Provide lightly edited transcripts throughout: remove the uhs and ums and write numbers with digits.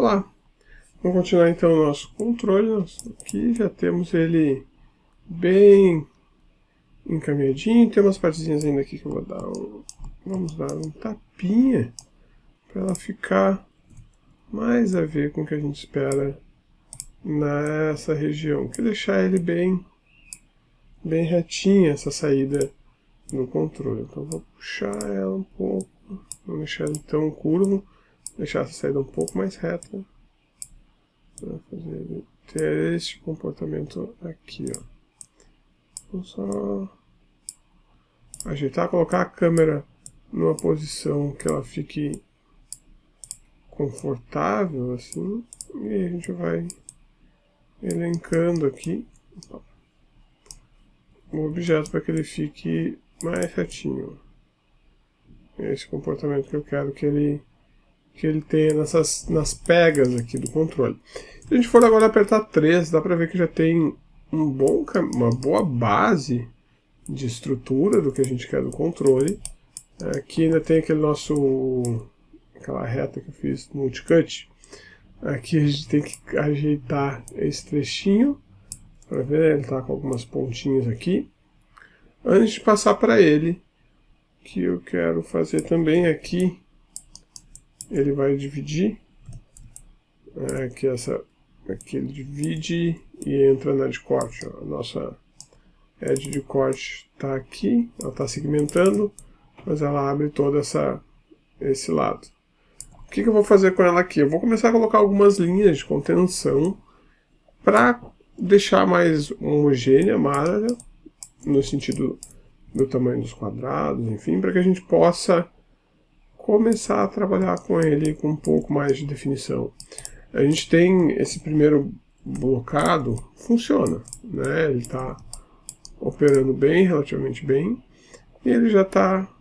lá. Vamos continuar então o nosso controle. Aqui já temos ele bem encaminhadinho. Tem umas partezinhas ainda aqui que eu vou dar vamos dar um tapinha para ela ficar mais a ver com o que a gente espera nessa região. Que deixar ele bem retinha essa saída do controle. Então vou puxar ela um pouco, não deixar ele tão curvo, deixar essa saída um pouco mais reta, para fazer ele ter este comportamento aqui, ó. Vou só ajeitar, colocar a câmera numa posição que ela fique confortável assim, e aí a gente vai elencando aqui o objeto para que ele fique mais retinho. É esse comportamento que eu quero que ele tenha nas pegas aqui do controle. Se a gente for agora apertar 3, dá para ver que já tem uma boa base de estrutura do que a gente quer do controle. Aqui ainda tem aquela reta que eu fiz no multicut. Aqui a gente tem que ajeitar esse trechinho para ver, ele está com algumas pontinhas aqui. Antes de passar para ele, que eu quero fazer também aqui, ele vai dividir. Aqui ele divide e entra na de corte. Ó. A nossa edge de corte está aqui, ela está segmentando, mas ela abre todo esse lado. O que eu vou fazer com ela aqui? Eu vou começar a colocar algumas linhas de contenção para deixar mais homogênea a malha, no sentido do tamanho dos quadrados, enfim, para que a gente possa começar a trabalhar com ele com um pouco mais de definição. A gente tem esse primeiro blocado, funciona, né? Ele está operando bem, relativamente bem, e ele já está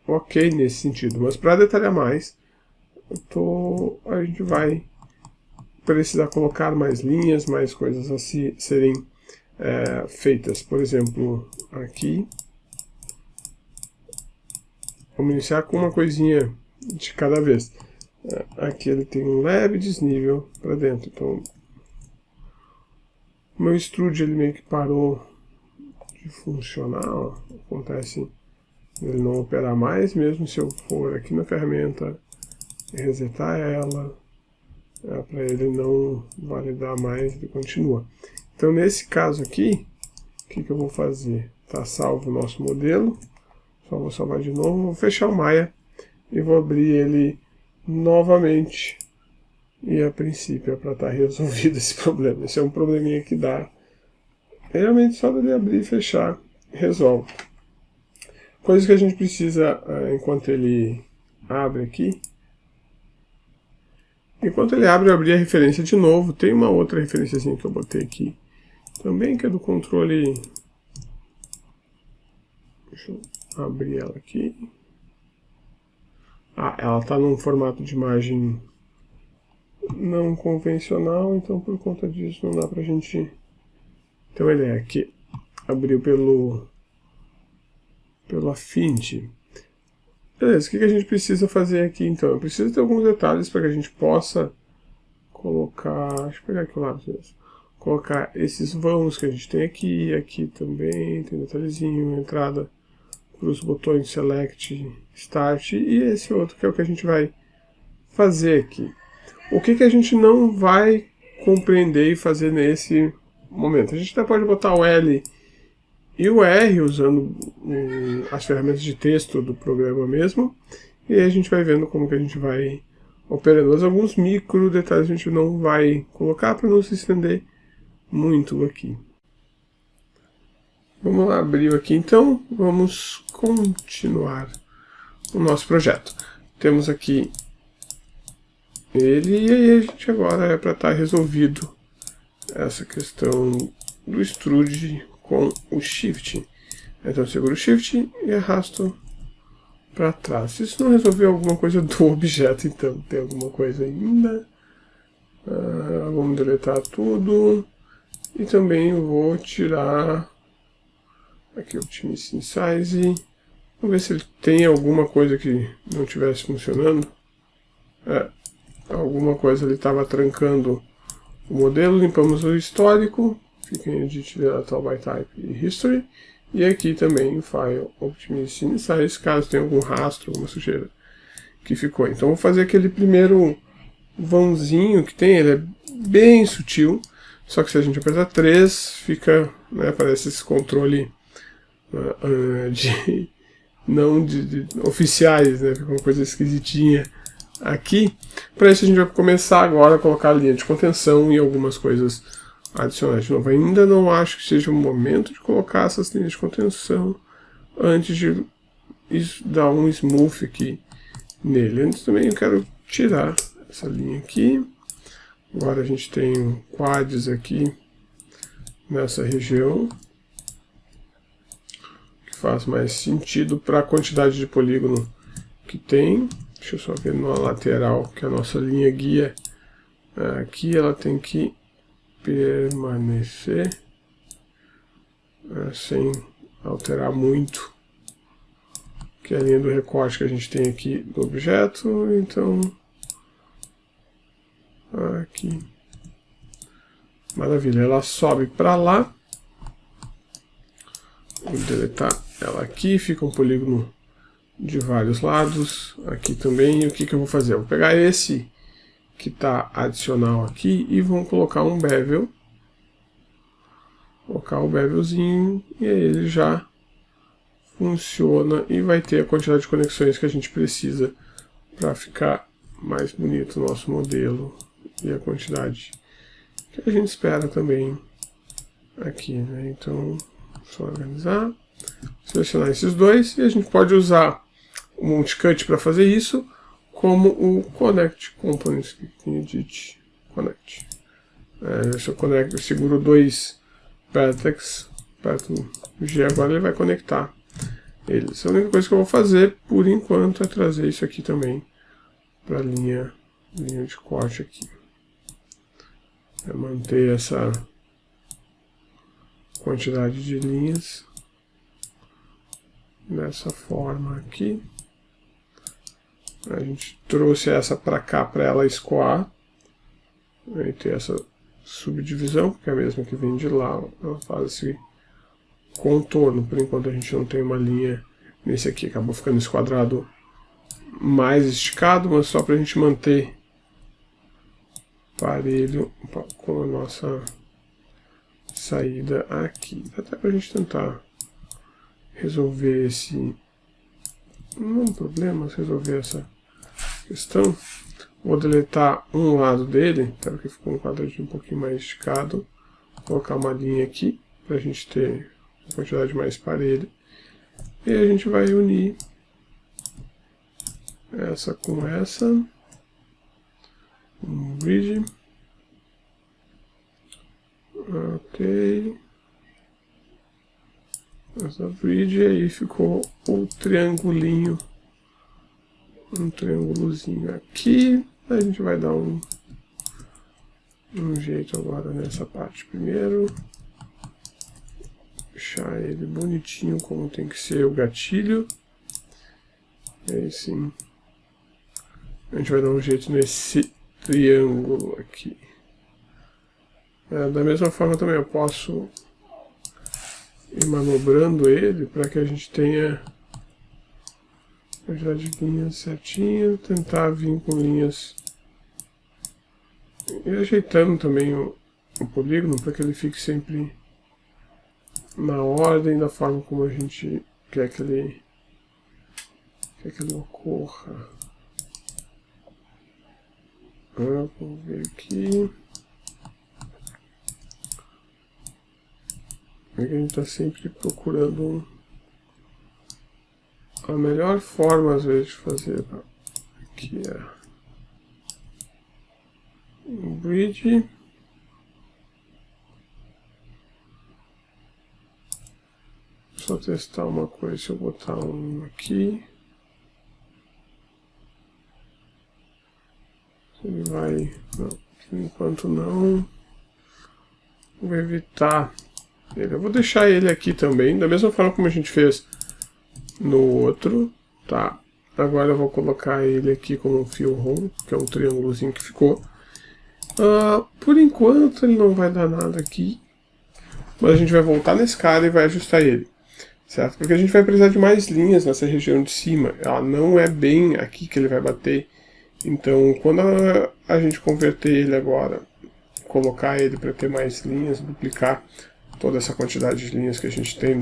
ok nesse sentido. Mas para detalhar mais, a gente vai precisar colocar mais linhas, mais coisas a serem feitas. Por exemplo, aqui, vamos iniciar com uma coisinha de cada vez. Aqui ele tem um leve desnível para dentro, então o meu extrude ele meio que parou de funcionar, ó. Acontece ele não operar mais, mesmo se eu for aqui na ferramenta e resetar ela, para ele não validar mais, ele continua. Então nesse caso aqui, o que eu vou fazer? Está salvo o nosso modelo, só vou salvar de novo, vou fechar o Maya e vou abrir ele novamente. E a princípio é para estar resolvido esse problema. Esse é um probleminha que dá. Realmente só dele abrir e fechar, resolve. Coisas que a gente precisa enquanto ele abre aqui. Enquanto ele abre, eu abri a referência de novo. Tem uma outra referenciazinha que eu botei aqui também, que é do controle. Deixa eu abrir ela aqui. Ela está num formato de imagem não convencional, então por conta disso não dá pra gente ter uma ideia. Aqui abriu pelo Affinity. Beleza, o que a gente precisa fazer aqui então? Eu preciso ter alguns detalhes para que a gente possa colocar. Deixa eu pegar aqui o lápis. Colocar esses vãos que a gente tem aqui. Aqui também tem um detalhezinho, entrada para os botões Select, Start e esse outro que é o que a gente vai fazer aqui. O que a gente não vai compreender e fazer nesse momento? A gente até pode botar o L e o R usando as ferramentas de texto do programa mesmo, e aí a gente vai vendo como que a gente vai operando. Mas alguns micro detalhes a gente não vai colocar para não se estender muito aqui. Vamos lá, abriu aqui então, vamos continuar o nosso projeto. Temos aqui ele, e aí a gente agora é para estar resolvido essa questão do extrude com o Shift. Então eu seguro o Shift e arrasto para trás. Se isso não resolver alguma coisa do objeto, então tem alguma coisa ainda. Vamos deletar tudo. E também eu vou tirar aqui o Optimize Size. Vamos ver se ele tem alguma coisa que não estivesse funcionando. alguma coisa ali estava trancando o modelo, limpamos o histórico, fica em Edit, Deletal by Type e History, e aqui também em File, Optimize Insights, caso tenha algum rastro, alguma sujeira que ficou. Então vou fazer aquele primeiro vãozinho que tem, ele é bem sutil, só que se a gente apertar 3, fica, né, parece esse controle de oficiais, né, fica uma coisa esquisitinha aqui. Para isso a gente vai começar agora a colocar a linha de contenção e algumas coisas adicionais. De novo, ainda não acho que seja o momento de colocar essas linhas de contenção antes de dar um smooth aqui nele. Antes também eu quero tirar essa linha aqui. Agora a gente tem quads aqui nessa região, que faz mais sentido para a quantidade de polígono que tem. Deixa eu só ver na lateral que a nossa linha guia aqui, ela tem que permanecer sem alterar muito, que é a linha do recorte que a gente tem aqui do objeto. Então aqui, maravilha, ela sobe para lá. Vou deletar ela aqui, fica um polígono de vários lados aqui também. E o que eu vou fazer? Eu vou pegar esse que está adicional aqui e vamos colocar um bevel, colocar o bevelzinho, e aí ele já funciona e vai ter a quantidade de conexões que a gente precisa para ficar mais bonito o nosso modelo e a quantidade que a gente espera também aqui, né? Então, só organizar, selecionar esses dois, e a gente pode usar o multicut para fazer isso, como o Connect Components, aqui em Edit, Connect. Se eu seguro dois vertex, aperto o G agora, ele vai conectar eles. A única coisa que eu vou fazer, por enquanto, é trazer isso aqui também para a linha de corte aqui. É manter essa quantidade de linhas dessa forma aqui. A gente trouxe essa para cá para ela escoar, e ter essa subdivisão, porque é a mesma que vem de lá, ela faz esse contorno. Por enquanto a gente não tem uma linha nesse aqui, acabou ficando esse quadrado mais esticado, mas só para a gente manter parelho com a nossa saída aqui. Até para a gente tentar resolver esse... não é um problema resolver essa questão. Vou deletar um lado dele, quero que ficou um quadradinho um pouquinho mais esticado. Vou colocar uma linha aqui para a gente ter uma quantidade mais parelha. E a gente vai unir essa com essa. Um bridge. Ok. Essa bridge, aí ficou o triangulinho. Um triângulozinho aqui. A gente vai dar um jeito agora nessa parte primeiro. Deixar ele bonitinho como tem que ser o gatilho. E aí sim, a gente vai dar um jeito nesse triângulo aqui. Da mesma forma também eu posso ir manobrando ele para que a gente tenha a quantidade de linhas certinho, tentar vir com linhas e ajeitando também o polígono para que ele fique sempre na ordem da forma como a gente quer que ele ocorra. Vamos ver aqui. A gente está sempre procurando a melhor forma, às vezes, de fazer. Aqui é um bridge. Só testar uma coisa, se eu botar um aqui. Ele vai... não, por enquanto não. Vou evitar ele. Eu vou deixar ele aqui também, da mesma forma como a gente fez no outro, tá? Agora eu vou colocar ele aqui como um fio rolo, que é um triângulozinho que ficou. Por enquanto ele não vai dar nada aqui, mas a gente vai voltar nesse cara e vai ajustar ele, certo? Porque a gente vai precisar de mais linhas nessa região de cima, ela não é bem aqui que ele vai bater. Então quando a gente converter ele agora, colocar ele para ter mais linhas, duplicar toda essa quantidade de linhas que a gente tem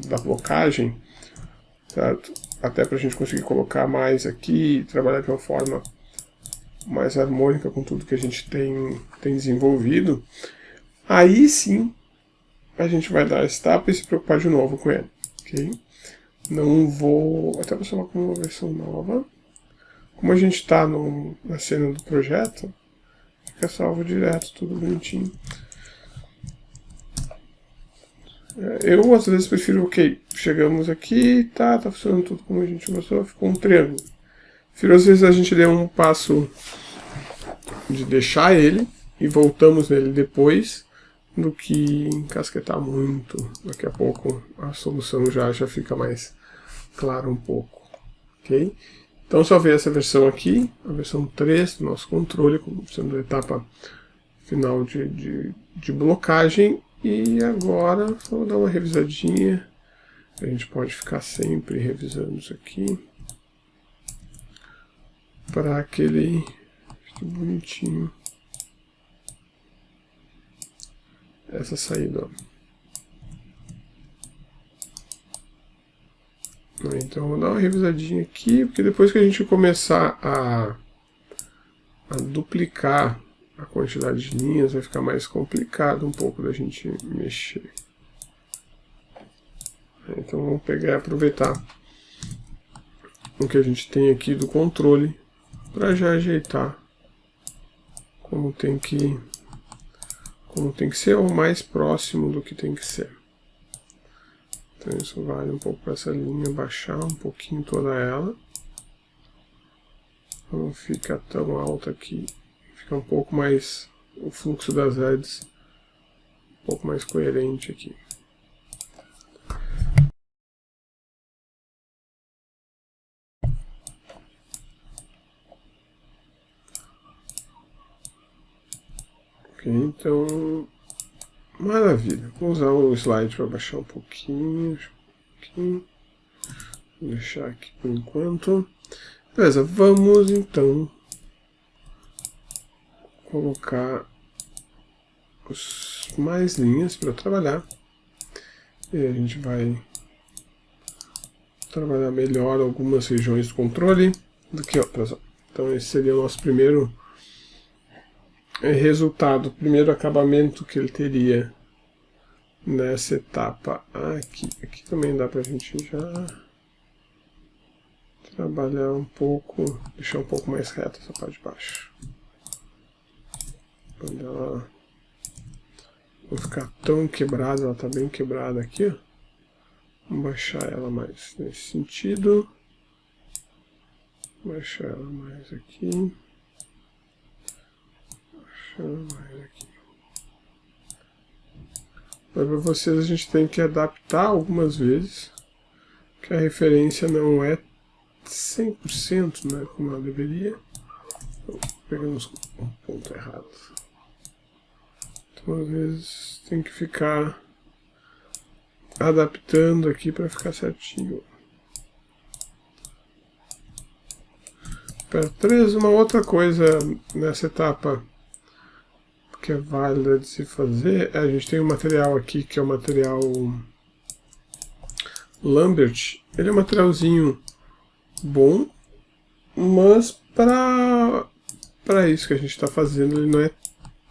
da blocagem, certo? Até para a gente conseguir colocar mais aqui e trabalhar de uma forma mais harmônica com tudo que a gente tem desenvolvido, aí sim a gente vai dar esse tapa e se preocupar de novo com ele, ok? Não vou... até vou chamar como uma versão nova. Como a gente está na cena do projeto, fica salvo direto, tudo bonitinho. Eu às vezes prefiro, ok, chegamos aqui, tá funcionando tudo como a gente gostou, ficou um triângulo. Prefiro às vezes a gente der um passo de deixar ele e voltamos nele depois, do que encasquetar muito. Daqui a pouco a solução já fica mais clara um pouco, ok? Então só ver essa versão aqui, a versão 3 do nosso controle, como sendo a etapa final de blocagem. E agora, só vou dar uma revisadinha. A gente pode ficar sempre revisando isso aqui. Para aquele bonitinho. Essa saída, ó. Então vou dar uma revisadinha aqui, porque depois que a gente começar a duplicar a quantidade de linhas, vai ficar mais complicado um pouco da gente mexer. Então vamos pegar e aproveitar o que a gente tem aqui do controle para já ajeitar como tem que ser, ou mais próximo do que tem que ser. Então isso vale um pouco para essa linha baixar um pouquinho toda ela. Não fica tão alta aqui. Fica um pouco mais, o fluxo das heads um pouco mais coerente aqui. Ok, então, maravilha. Vou usar o slide para baixar um pouquinho. Vou deixar aqui por enquanto. Beleza, vamos então colocar mais linhas para trabalhar. E a gente vai trabalhar melhor algumas regiões do controle do que outras. Então esse seria o nosso primeiro resultado, o primeiro acabamento que ele teria nessa etapa aqui. Aqui também dá para a gente já trabalhar um pouco, deixar um pouco mais reta essa parte de baixo. Quando ela não ficar tão quebrada, ela está bem quebrada aqui, ó. Vamos baixar ela mais nesse sentido. Baixar ela mais aqui. Baixar ela mais aqui. Mas para vocês a gente tem que adaptar algumas vezes, que a referência não é 100%, né, como ela deveria. Pegamos um ponto errado. Então às vezes tem que ficar adaptando aqui para ficar certinho. Para 3, uma outra coisa nessa etapa que é válida de se fazer, a gente tem um material aqui que é o material Lambert. Ele é um materialzinho bom, mas para isso que a gente está fazendo ele não é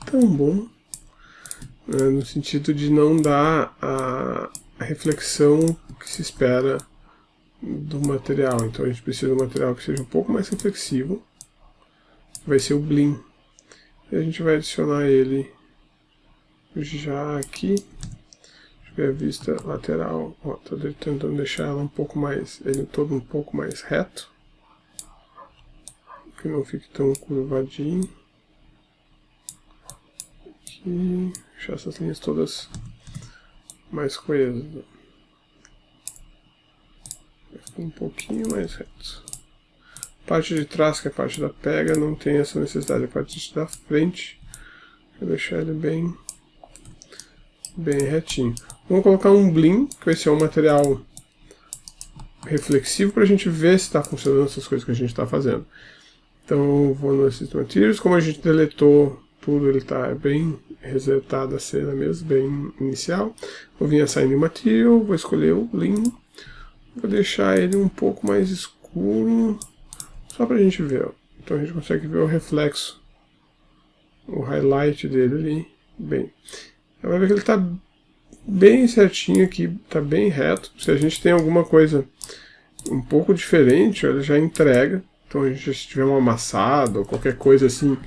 tão bom, né, no sentido de não dar a reflexão que se espera do material. Então a gente precisa de um material que seja um pouco mais reflexivo, vai ser o Blim. E a gente vai adicionar ele já aqui. Deixa eu ver a vista lateral. Estou tentando deixar ela um pouco mais, ele todo um pouco mais reto, que não fique tão curvadinho. Aqui, deixar essas linhas todas mais coesas. Vai ficar um pouquinho mais reto. Parte de trás, que é a parte da pega, não tem essa necessidade. A parte da frente, vou deixar ele bem retinho. Vamos colocar um Blim, que vai ser um material reflexivo, para a gente ver se está funcionando essas coisas que a gente está fazendo. Então, vou no Assist Materials. Como a gente deletou tudo, ele está bem resetado a cena mesmo, bem inicial. Vou vir a Assign Material, vou escolher o Blim. Vou deixar ele um pouco mais escuro, só para a gente ver. Ó. Então a gente consegue ver o reflexo, o highlight dele ali. Bem, vai ver que ele está bem certinho aqui, está bem reto. Se a gente tem alguma coisa um pouco diferente, ele já entrega. Então a gente, se tiver um amassado ou qualquer coisa assim,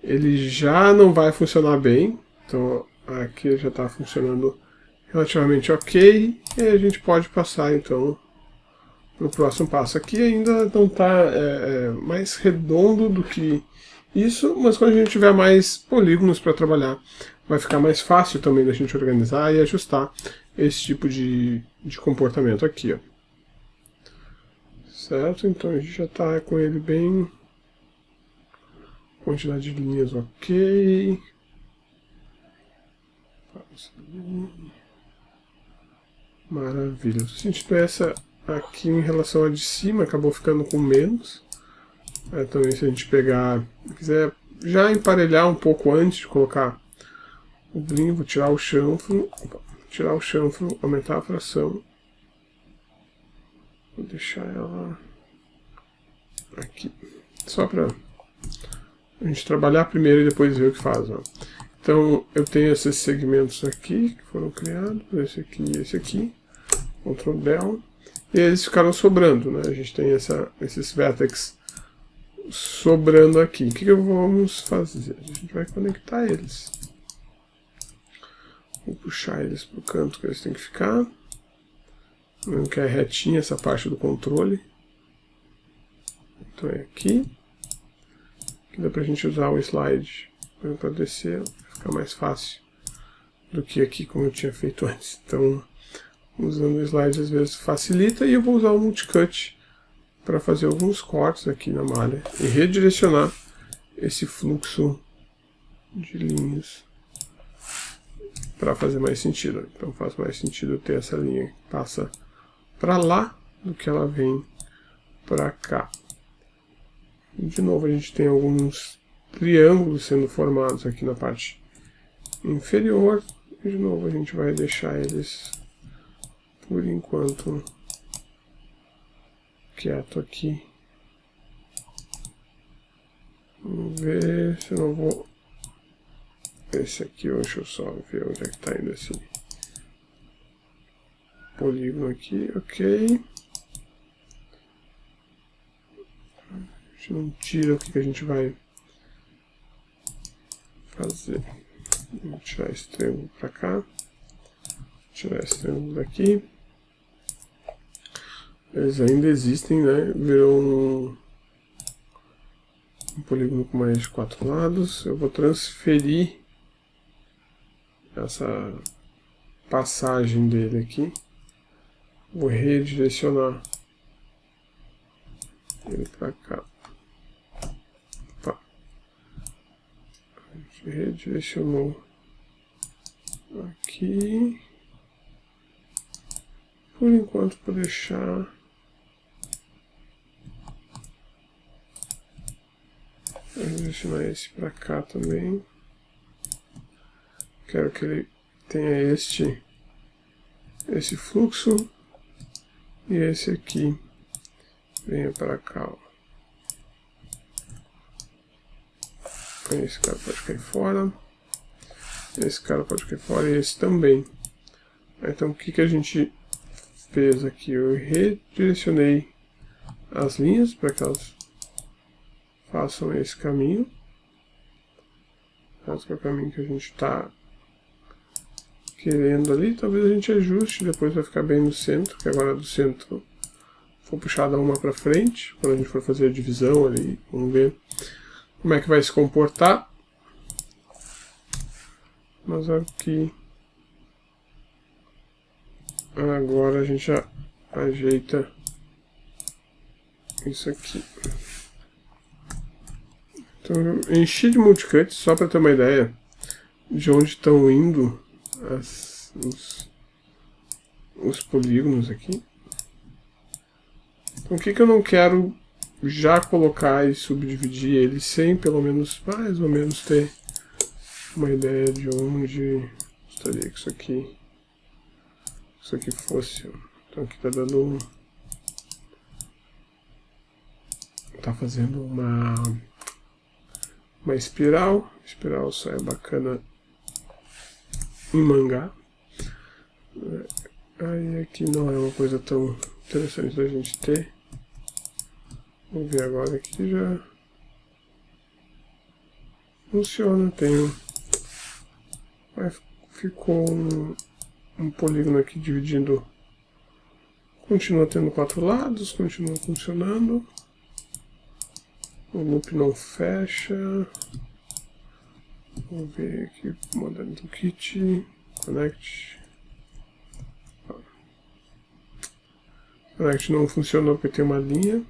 ele já não vai funcionar bem. Então aqui já está funcionando relativamente ok. E a gente pode passar então para o próximo passo. Aqui ainda não está mais redondo do que isso, mas quando a gente tiver mais polígonos para trabalhar, vai ficar mais fácil também da gente organizar e ajustar esse tipo de comportamento aqui, ó. Certo? Então a gente já está com ele bem... Quantidade de linhas ok. Maravilha. Se a gente tiver essa aqui em relação à de cima, acabou ficando com menos. Também se a gente pegar, quiser já emparelhar um pouco antes de colocar o Blim, vou tirar o chanfro, aumentar a fração. Vou deixar ela aqui, só para a gente trabalhar primeiro e depois ver o que faz. Ó. Então eu tenho esses segmentos aqui que foram criados, esse aqui e esse aqui, Ctrl Del, e eles ficaram sobrando, né? A gente tem esses vertex sobrando aqui. O que vamos fazer? A gente vai conectar eles. Vou puxar eles para o canto que eles têm que ficar. Vendo que é retinha essa parte do controle. Então é aqui. Aqui dá para a gente usar o slide para descer, vai ficar mais fácil do que aqui como eu tinha feito antes. Então, usando o slide às vezes facilita, e eu vou usar o multicut para fazer alguns cortes aqui na malha e redirecionar esse fluxo de linhas para fazer mais sentido. Então faz mais sentido ter essa linha que passa para lá do que ela vem para cá. E de novo a gente tem alguns triângulos sendo formados aqui na parte inferior. E de novo a gente vai deixar eles por enquanto quieto aqui. Vamos ver se eu não vou... Esse aqui, deixa eu só ver onde é que está indo esse polígono aqui, ok. A gente não tira o que a gente vai fazer. Vou tirar esse triângulo para cá. Tirar esse triângulo daqui. Eles ainda existem, né? Virou um polígono com mais de 4 lados. Eu vou transferir essa passagem dele aqui. Vou redirecionar ele para cá. Opa. A gente redirecionou aqui. Por enquanto vou deixar direcionar esse para cá também. Quero que ele tenha esse fluxo e esse aqui venha para cá. Ó. Esse cara pode cair fora. Esse cara pode cair fora e esse também. Então o que a gente fez aqui? Eu redirecionei as linhas para que elas façam esse caminho. Esse é o caminho que a gente está querendo ali. Talvez a gente ajuste, depois vai ficar bem no centro, que agora do centro for puxada uma para frente, quando a gente for fazer a divisão ali, vamos ver como é que vai se comportar. Mas aqui agora a gente já ajeita isso aqui. Então eu enchi de multicut só para ter uma ideia de onde estão indo os polígonos aqui. Então o que eu não quero já colocar e subdividir ele sem pelo menos, mais ou menos, ter uma ideia de onde gostaria que isso aqui fosse. Então aqui tá dando tá fazendo uma espiral. Espiral só é bacana em mangá. Aí aqui não é uma coisa tão interessante da gente ter. Vamos ver agora aqui, já funciona. Ficou um polígono aqui dividindo. Continua tendo 4 lados, continua funcionando. O loop não fecha. Vamos ver aqui, Modern Kit, Connect. Connect não funcionou porque tem uma linha.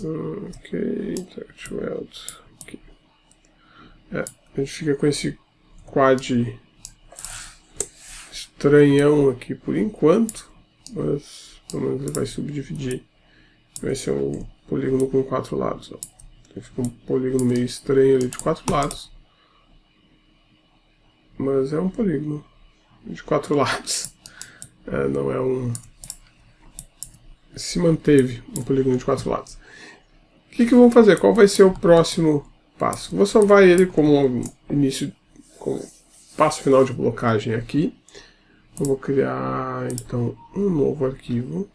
Ok, Touch Weld. Okay. A gente fica com esse quad estranhão aqui por enquanto, mas pelo menos ele vai subdividir. Vai ser um polígono com 4 lados. Ó. Então fica um polígono meio estranho ali de 4 lados. Mas é um polígono de 4 lados. Não é um... Se manteve um polígono de 4 lados. O que vamos fazer? Qual vai ser o próximo passo? Vou salvar ele como início, como passo final de blocagem aqui. Eu vou criar então um novo arquivo.